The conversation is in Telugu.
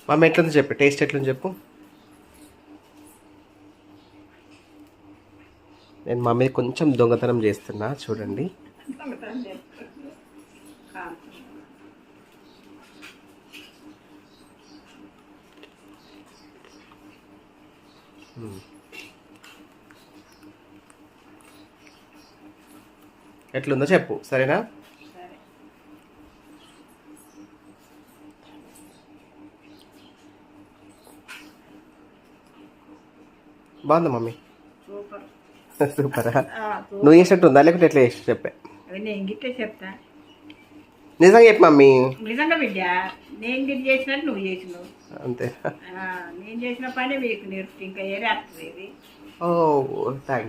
మమ్మీ ఎట్లుంది చెప్పు, టేస్ట్ ఎట్లుంది చెప్పు. నేను మమ్మీ కొంచెం దొంగతనం చేస్తున్నా చూడండి. ఎట్లుందో చెప్పు, సరేనా? బాగుందా మమ్మీ? సూపరా? నువ్వు చేసినట్టు ఉందా లేకపోతే ఎట్లా చేసి చెప్పా? చెప్తా. నిజంగా చెప్పు మమ్మీ. నిజంగా బిడ్డ, నేను గిట్ చేసినట్టు నువ్వు చేసినావు అంతే. నేను చేసిన పని మీకు నేర్పు, ఇంకా ఏరే వస్తుంది. ఓ థ్యాంక్